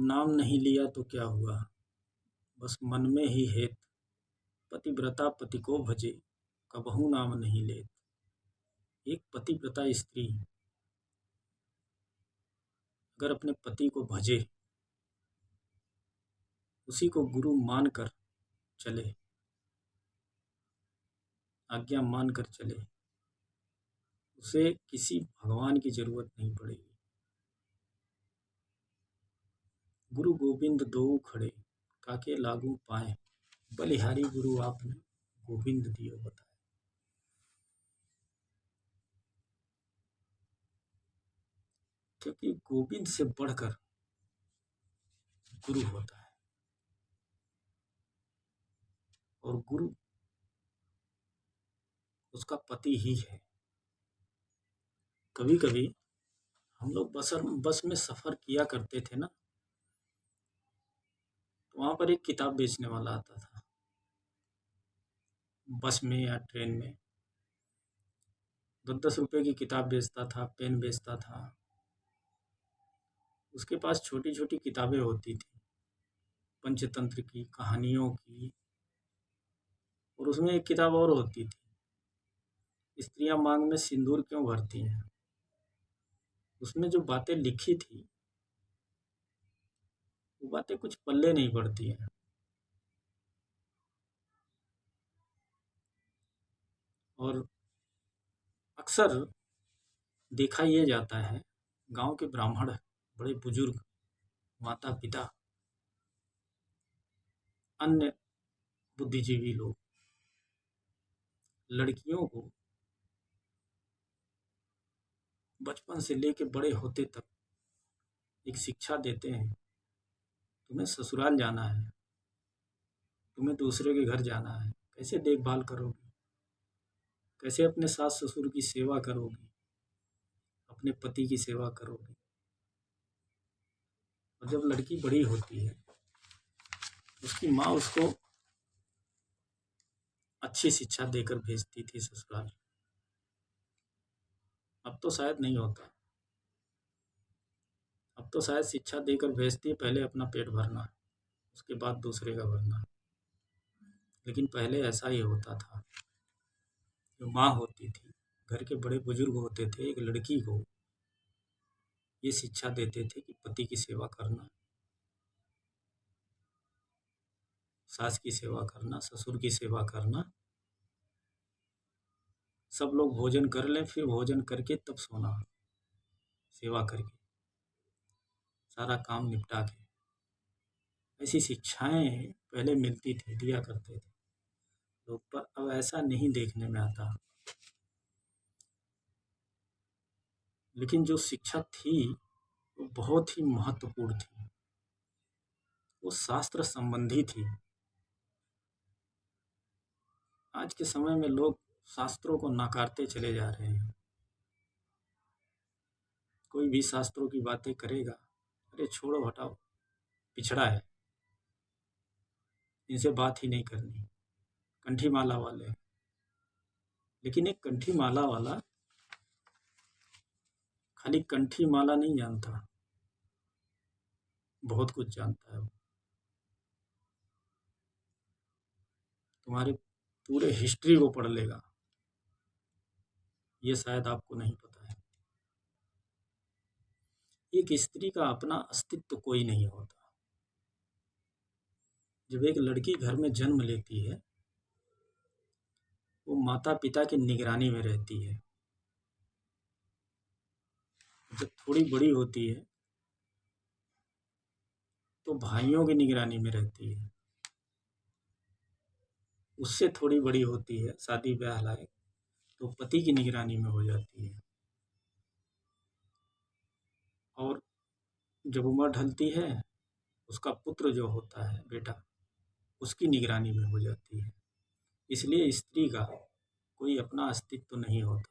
नाम नहीं लिया तो क्या हुआ, बस मन में ही हेत। पतिव्रता पति को भजे, कबहू नाम नहीं लेत। एक पतिव्रता स्त्री अगर अपने पति को भजे, उसी को गुरु मानकर चले, आज्ञा मानकर चले, उसे किसी भगवान की जरूरत नहीं पड़ेगी। गुरु गोविंद दोऊ खड़े, काके लागू पाए। बलिहारी गुरु आपने गोविंद दियो बताए। क्योंकि गोविंद से बढ़कर गुरु होता है, और गुरु उसका पति ही है। कभी कभी हम लोग बस में सफर किया करते थे ना, तो वहां पर एक किताब बेचने वाला आता था, बस में या ट्रेन में। 10-10 रुपए की किताब बेचता था, पेन बेचता था। उसके पास छोटी छोटी किताबें होती थी, पंचतंत्र की, कहानियों की, और उसमें एक किताब और होती थी, स्त्रियां मांग में सिंदूर क्यों भरती हैं। उसमें जो बातें लिखी थी, वो बातें कुछ पल्ले नहीं पड़ती हैं। और अक्सर देखा ये जाता है, गांव के ब्राह्मण, बड़े बुजुर्ग, माता पिता, अन्य बुद्धिजीवी लोग लड़कियों को बचपन से लेकर बड़े होते तक एक शिक्षा देते हैं, तुम्हें ससुराल जाना है, तुम्हें दूसरे के घर जाना है, कैसे देखभाल करोगी, कैसे अपने सास ससुर की सेवा करोगी, अपने पति की सेवा करोगी। और जब लड़की बड़ी होती है, उसकी माँ उसको अच्छी शिक्षा देकर भेजती थी ससुराल। अब तो शायद नहीं होता, अब तो शायद शिक्षा देकर भेजती है, पहले अपना पेट भरना, उसके बाद दूसरे का भरना। लेकिन पहले ऐसा ही होता था। जो माँ होती थी, घर के बड़े बुजुर्ग होते थे, एक लड़की को ये शिक्षा देते थे कि पति की सेवा करना, सास की सेवा करना, ससुर की सेवा करना। सब लोग भोजन कर लें, फिर भोजन करके तब सोना, सेवा करके, सारा काम निपटा के। ऐसी शिक्षाएं पहले मिलती थी, दिया करते थे लोग, पर अब ऐसा नहीं देखने में आता। लेकिन जो शिक्षा थी वो बहुत ही महत्वपूर्ण थी, वो शास्त्र संबंधी थी। आज के समय में लोग शास्त्रों को नकारते चले जा रहे हैं। कोई भी शास्त्रों की बातें करेगा, अरे छोड़ो हटाओ, पिछड़ा है, इनसे बात ही नहीं करनी, कंठी माला वाले। लेकिन एक कंठी माला वाला खाली कंठी माला नहीं जानता, बहुत कुछ जानता है वो। तुम्हारे पूरे हिस्ट्री को पढ़ लेगा, ये शायद आपको नहीं पता है। एक स्त्री का अपना अस्तित्व कोई नहीं होता। जब एक लड़की घर में जन्म लेती है, वो माता पिता की निगरानी में रहती है। जब थोड़ी बड़ी होती है तो भाइयों की निगरानी में रहती है। उससे थोड़ी बड़ी होती है, शादी ब्याह लायक, तो पति की निगरानी में हो जाती है। और जब उम्र ढलती है, उसका पुत्र जो होता है, बेटा, उसकी निगरानी में हो जाती है। इसलिए स्त्री का कोई अपना अस्तित्व नहीं होता,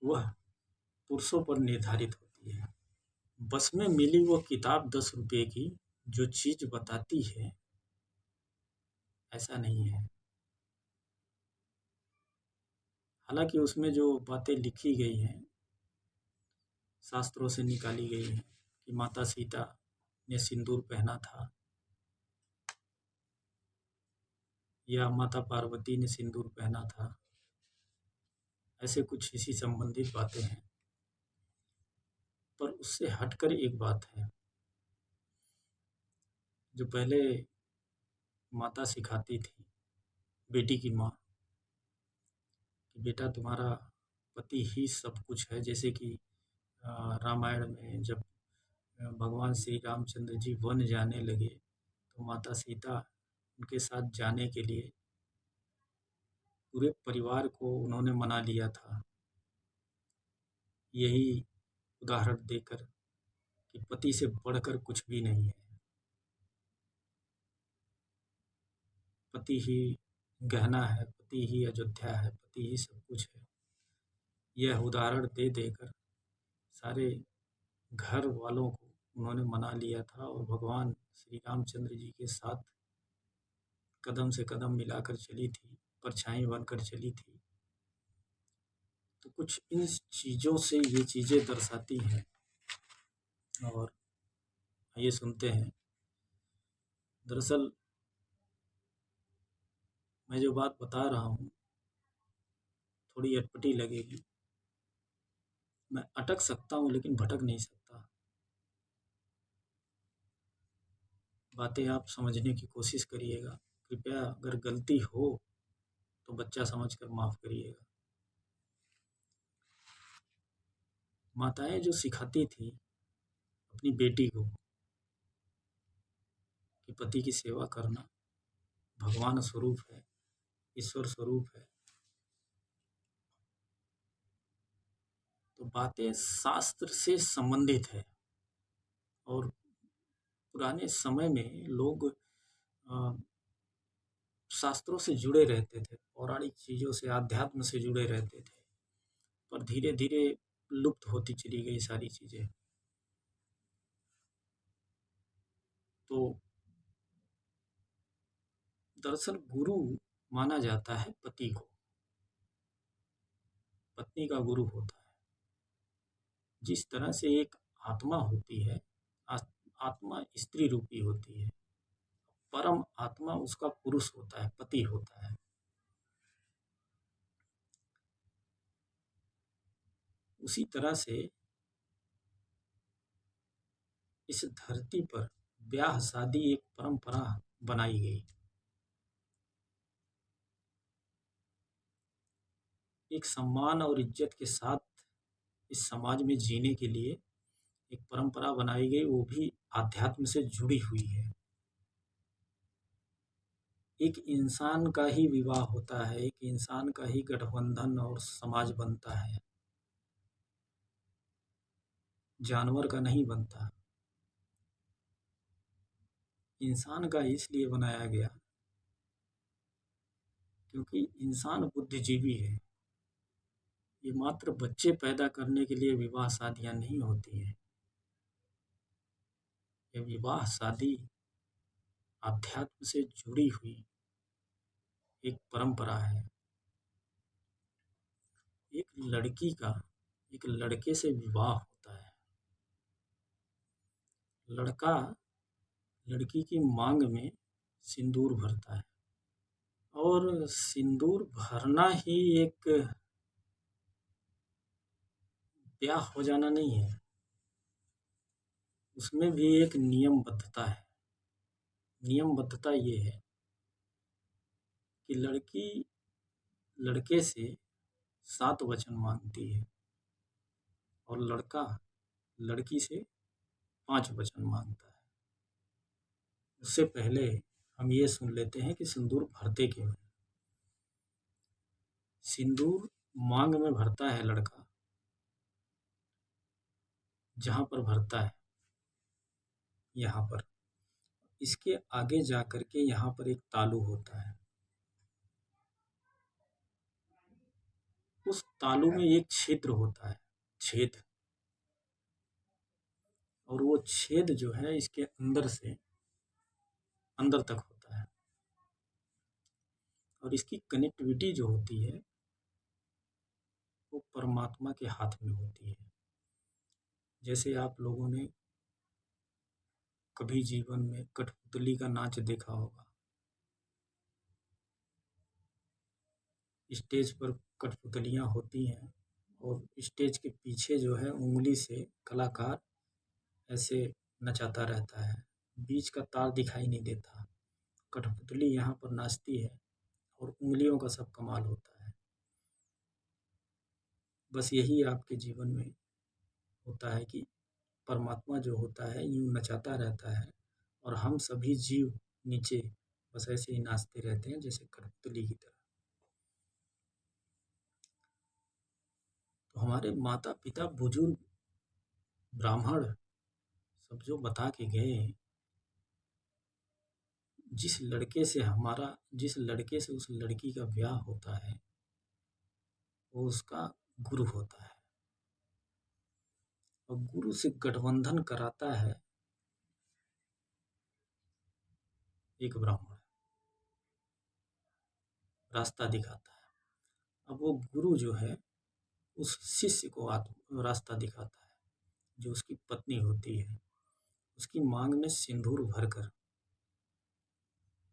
वह पुरुषों पर निर्धारित होती है। बस में मिली वो किताब 10 रुपए की, जो चीज बताती है ऐसा नहीं है। हालांकि उसमें जो बातें लिखी गई हैं शास्त्रों से निकाली गई हैं कि माता सीता ने सिंदूर पहना था या माता पार्वती ने सिंदूर पहना था, ऐसे कुछ इसी संबंधित बातें हैं। पर उससे हटकर एक बात है जो पहले माता सिखाती थी बेटी की माँ कि बेटा तुम्हारा पति ही सब कुछ है। जैसे कि रामायण में जब भगवान श्री रामचंद्र जी वन जाने लगे तो माता सीता उनके साथ जाने के लिए पूरे परिवार को उन्होंने मना लिया था, यही उदाहरण देकर कि पति से बढ़कर कुछ भी नहीं है, पति ही गहना है, पति ही अयोध्या है, पति ही सब कुछ है। यह उदाहरण दे देकर सारे घर वालों को उन्होंने मना लिया था और भगवान श्री रामचंद्र जी के साथ कदम से कदम मिलाकर चली थी, परछाई बनकर चली थी। तो कुछ इन चीज़ों से ये चीज़ें दर्शाती हैं। और ये सुनते हैं, दरअसल मैं जो बात बता रहा हूँ थोड़ी अटपटी लगेगी, मैं अटक सकता हूँ लेकिन भटक नहीं सकता। बातें आप समझने की कोशिश करिएगा, कृपया अगर गलती हो तो बच्चा समझकर माफ़ करिएगा। माताएं जो सिखाती थी अपनी बेटी को कि पति की सेवा करना भगवान स्वरूप है, ईश्वर स्वरूप है, तो बातें शास्त्र से संबंधित है। और पुराने समय में लोग शास्त्रों से जुड़े रहते थे, पौराणिक चीज़ों से, आध्यात्म से जुड़े रहते थे, पर धीरे धीरे लुप्त होती चली गई सारी चीज़ें। तो दरअसल गुरु माना जाता है पति को, पत्नी का गुरु होता है। जिस तरह से एक आत्मा होती है, आत्मा स्त्री रूपी होती है, परम आत्मा उसका पुरुष होता है, पति होता है। उसी तरह से इस धरती पर ब्याह शादी एक परंपरा बनाई गई, एक सम्मान और इज्जत के साथ इस समाज में जीने के लिए एक परंपरा बनाई गई, वो भी आध्यात्म से जुड़ी हुई है। एक इंसान का ही विवाह होता है, एक इंसान का ही गठबंधन और समाज बनता है, जानवर का नहीं बनता। इंसान का इसलिए बनाया गया क्योंकि इंसान बुद्धिजीवी है। ये मात्र बच्चे पैदा करने के लिए विवाह शादियां नहीं होती हैं। ये विवाह शादी आध्यात्म से जुड़ी हुई एक परंपरा है। एक लड़की का एक लड़के से विवाह होता है, लड़का लड़की की मांग में सिंदूर भरता है, और सिंदूर भरना ही एक ब्याह हो जाना नहीं है, उसमें भी एक नियमबद्धता है। नियमबद्धता ये है कि लड़की लड़के से 7 वचन मांगती है और लड़का लड़की से 5 वचन मांगता है। उससे पहले हम ये सुन लेते हैं कि सिंदूर भरते क्यों हैं। सिंदूर मांग में भरता है लड़का, जहाँ पर भरता है यहाँ पर, इसके आगे जा कर के यहाँ पर एक तालू होता है, उस तालू में एक छिद्र होता है, छेद, और वो छेद जो है इसके अंदर से अंदर तक होता है, और इसकी कनेक्टिविटी जो होती है वो परमात्मा के हाथ में होती है। जैसे आप लोगों ने कभी जीवन में कठपुतली का नाच देखा होगा। स्टेज पर कठपुतलियाँ होती हैं और स्टेज के पीछे जो है उंगली से कलाकार ऐसे नचाता रहता है, बीच का तार दिखाई नहीं देता। कठपुतली यहाँ पर नाचती है और उंगलियों का सब कमाल होता है। बस यही आपके जीवन में होता है कि परमात्मा जो होता है यूँ नचाता रहता है और हम सभी जीव नीचे बस ऐसे ही नाचते रहते हैं जैसे कठपुतली की तरह। तो हमारे माता पिता बुजुर्ग ब्राह्मण सब जो बता के गए, जिस लड़के से उस लड़की का ब्याह होता है वो उसका गुरु होता है और गुरु से गठबंधन कराता है एक ब्राह्मण, रास्ता दिखाता है। अब वो गुरु जो है उस शिष्य को रास्ता दिखाता है, जो उसकी पत्नी होती है। उसकी मांग में सिंदूर भरकर,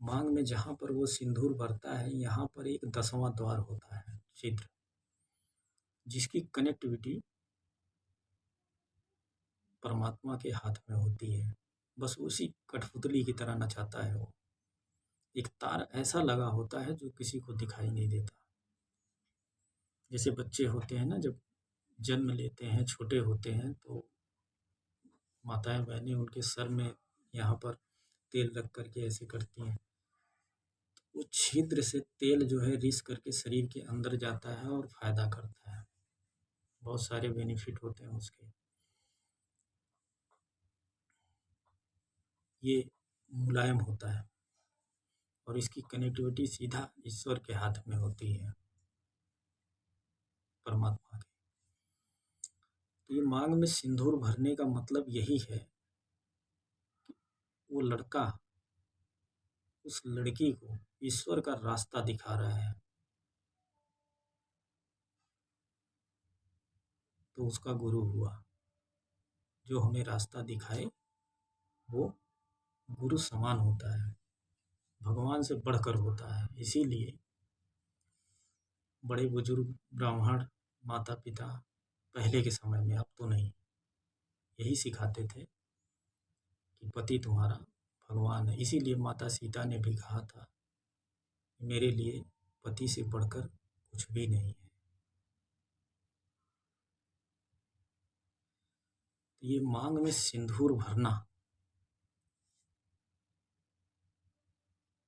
मांग में जहाँ पर वो सिंदूर भरता है यहाँ पर एक 10वां द्वार होता है, छिद्र, जिसकी कनेक्टिविटी परमात्मा के हाथ में होती है। बस उसी कठपुतली की तरह नचाता है वो। एक तार ऐसा लगा होता है जो किसी को दिखाई नहीं देता। जैसे बच्चे होते हैं ना, जब जन्म लेते हैं, छोटे होते हैं, तो माताएं बहनें उनके सर में यहाँ पर तेल रख करके ऐसे करती हैं। वो छिद्र से तेल जो है रिस करके शरीर के अंदर जाता है और फायदा करता है। बहुत सारे बेनिफिट होते हैं उसके। ये मुलायम होता है और इसकी कनेक्टिविटी सीधा ईश्वर के हाथ में होती है, परमात्मा के। तो ये मांग में सिंदूर भरने का मतलब यही है कि वो लड़का उस लड़की को ईश्वर का रास्ता दिखा रहा है, तो उसका गुरु हुआ। जो हमें रास्ता दिखाए वो गुरु समान होता है, भगवान से बढ़कर होता है। इसीलिए बड़े बुजुर्ग ब्राह्मण माता पिता पहले के समय में, अब तो नहीं, यही सिखाते थे कि पति तुम्हारा भगवान है। इसीलिए माता सीता ने भी कहा था, मेरे लिए पति से बढ़कर कुछ भी नहीं है। तो ये मांग में सिंदूर भरना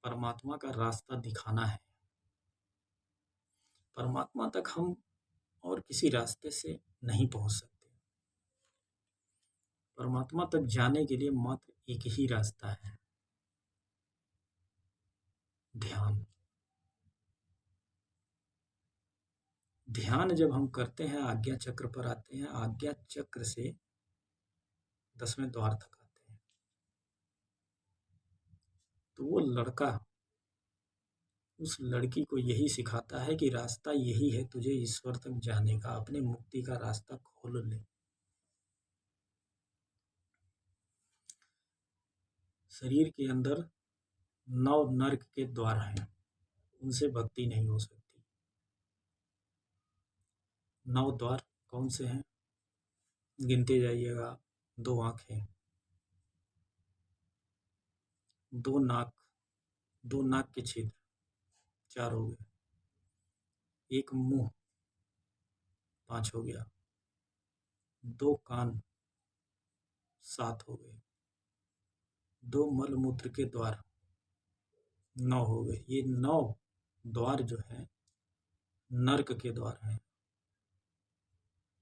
परमात्मा का रास्ता दिखाना है। परमात्मा तक हम और किसी रास्ते से नहीं पहुंच सकते। परमात्मा तक जाने के लिए मात्र एक ही रास्ता है, ध्यान। ध्यान जब हम करते हैं, आज्ञा चक्र पर आते हैं, आज्ञा चक्र से 10वें द्वार तक आते हैं, तो वो लड़का उस लड़की को यही सिखाता है कि रास्ता यही है तुझे ईश्वर तक जाने का, अपने मुक्ति का रास्ता खोल ले। शरीर के अंदर 9 नर्क के द्वार हैं, उनसे भक्ति नहीं हो सकती। 9 द्वार कौन से हैं? गिनते जाइएगा। 2 आंखें, 2 नाक, 2 नाक के छिद्र, 4 हो गए। 1 मुंह, 5 हो गया। 2 कान, 7 हो गए। 2 मल मूत्र के द्वार, 9 हो गए। ये 9 द्वार जो है नर्क के द्वार हैं।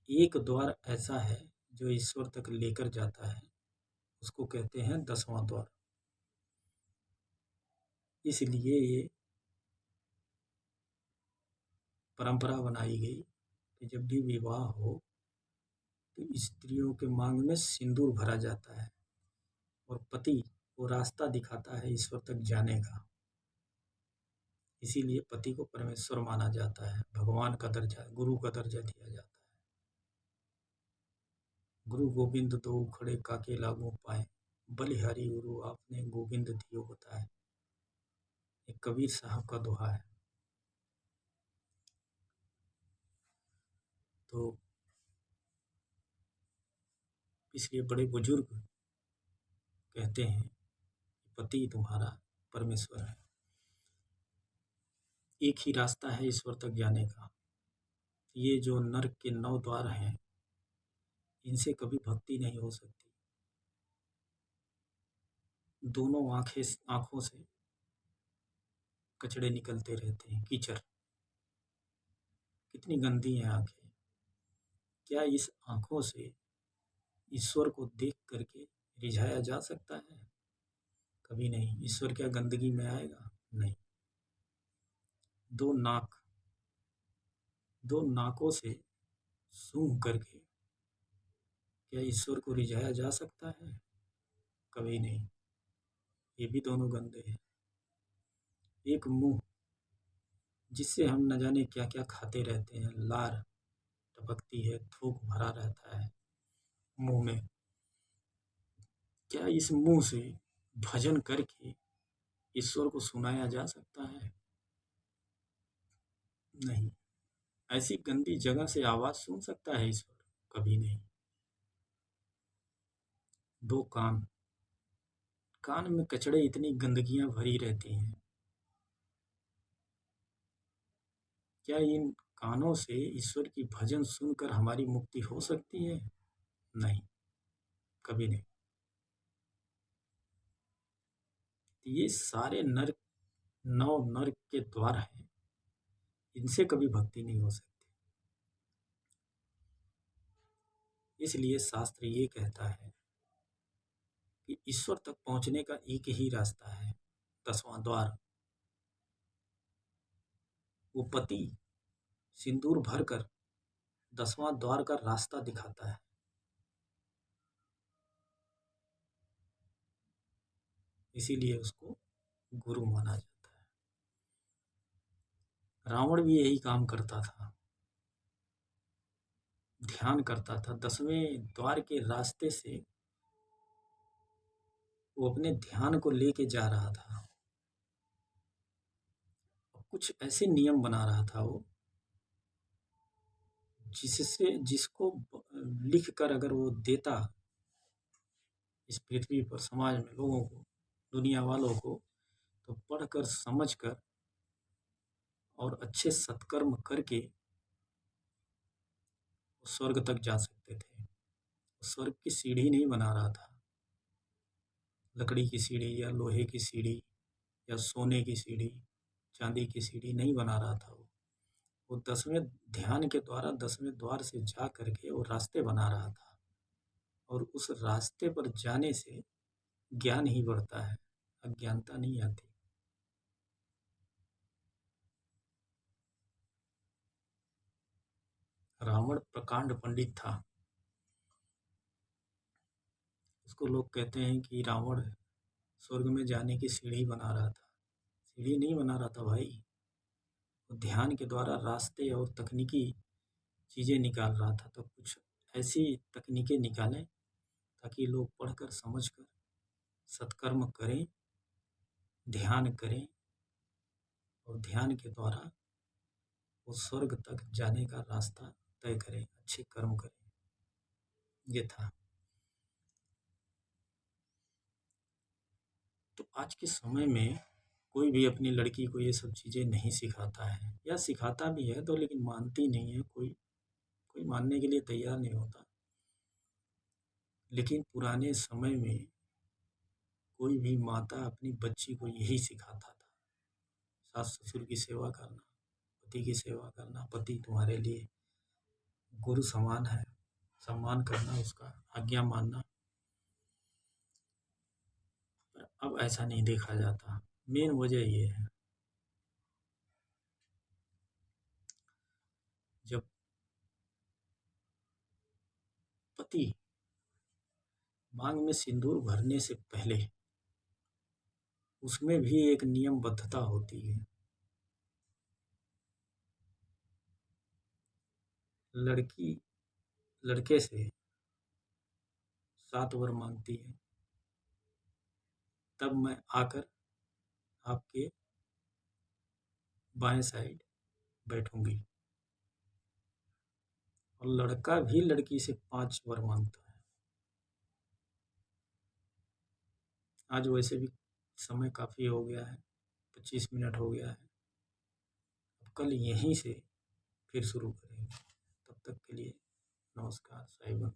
एक द्वार ऐसा है जो ईश्वर तक लेकर जाता है, उसको कहते हैं 10वां द्वार। इसलिए ये परंपरा बनाई गई कि जब भी विवाह हो तो स्त्रियों के मांग में सिंदूर भरा जाता है और पति वो रास्ता दिखाता है ईश्वर तक जाने का। इसीलिए पति को परमेश्वर माना जाता है, भगवान का दर्जा, गुरु का दर्जा दिया जाता है। गुरु गोविंद दो खड़े काके लागू पाए, बलिहारी गुरु आपने गोविंद दियो बताए। एक कबीर साहब का दोहा है। तो इसलिए बड़े बुजुर्ग कहते हैं पति तुम्हारा परमेश्वर है। एक ही रास्ता है ईश्वर तक जाने का। ये जो नर्क के 9 द्वार हैं, इनसे कभी भक्ति नहीं हो सकती। दोनों आंखों से कचड़े निकलते रहते हैं, कीचड़। कितनी गंदी हैं आंखें। क्या इस आंखों से ईश्वर को देख करके रिझाया जा सकता है? कभी नहीं। ईश्वर क्या गंदगी में आएगा? नहीं। दो नाकों से सूंघ करके क्या ईश्वर को रिझाया जा सकता है? कभी नहीं। ये भी दोनों गंदे हैं। एक मुंह जिससे हम न जाने क्या क्या खाते रहते हैं, लार टपकती है, थूक भरा रहता है मुंह में। क्या इस मुंह से भजन करके ईश्वर को सुनाया जा सकता है? नहीं। ऐसी गंदी जगह से आवाज सुन सकता है ईश्वर? कभी नहीं। दो कान में कचड़े, इतनी गंदगियां भरी रहती हैं। क्या इन कानों से ईश्वर की भजन सुनकर हमारी मुक्ति हो सकती है? नहीं, कभी नहीं। ये सारे नर्क 9 नर्क के द्वार हैं, इनसे कभी भक्ति नहीं हो सकती। इसलिए शास्त्र ये कहता है कि ईश्वर तक पहुंचने का एक ही रास्ता है, 10वां द्वार। वो पति सिंदूर भरकर 10वां द्वार का रास्ता दिखाता है। इसीलिए उसको गुरु माना जाता है। रावण भी यही काम करता था, ध्यान करता था। 10वें द्वार के रास्ते से वो अपने ध्यान को लेके जा रहा था। कुछ ऐसे नियम बना रहा था वो, जिसको लिख कर अगर वो देता इस पृथ्वी पर समाज में लोगों को, दुनिया वालों को, तो पढ़कर समझकर और अच्छे सत्कर्म करके वो स्वर्ग तक जा सकते थे। स्वर्ग की सीढ़ी नहीं बना रहा था, लकड़ी की सीढ़ी या लोहे की सीढ़ी या सोने की सीढ़ी, चांदी की सीढ़ी नहीं बना रहा था वो 10वें ध्यान के द्वारा 10वें द्वार से जा करके वो रास्ते बना रहा था। और उस रास्ते पर जाने से ज्ञान ही बढ़ता है, अज्ञानता नहीं आती। रावण प्रकांड पंडित था। उसको लोग कहते हैं कि रावण स्वर्ग में जाने की सीढ़ी बना रहा था। सीढ़ी नहीं बना रहा था भाई, वो ध्यान के द्वारा रास्ते और तकनीकी चीज़ें निकाल रहा था। तो कुछ ऐसी तकनीकें निकालें ताकि लोग पढ़कर समझकर सत्कर्म करें, ध्यान करें और ध्यान के द्वारा वो स्वर्ग तक जाने का रास्ता तय करें, अच्छे कर्म करें। ये था। तो आज के समय में कोई भी अपनी लड़की को ये सब चीज़ें नहीं सिखाता है, या सिखाता भी है तो लेकिन मानती नहीं है। कोई मानने के लिए तैयार नहीं होता। लेकिन पुराने समय में कोई भी माता अपनी बच्ची को यही सिखाता था, सास ससुर की सेवा करना, पति की सेवा करना। पति तुम्हारे लिए गुरु समान है, सम्मान करना, उसका आज्ञा मानना। पर अब ऐसा नहीं देखा जाता। मेन वजह ये है, जब पति मांग में सिंदूर भरने से पहले उसमें भी एक नियमबद्धता होती है। लड़की लड़के से 7 वर मांगती है, तब मैं आकर आपके बाएं साइड बैठूंगी। और लड़का भी लड़की से 5 वर मांगता है। आज वैसे भी समय काफ़ी हो गया है, 25 मिनट हो गया है। अब कल यहीं से फिर शुरू करेंगे। तब तक के लिए नमस्कार साहिबा।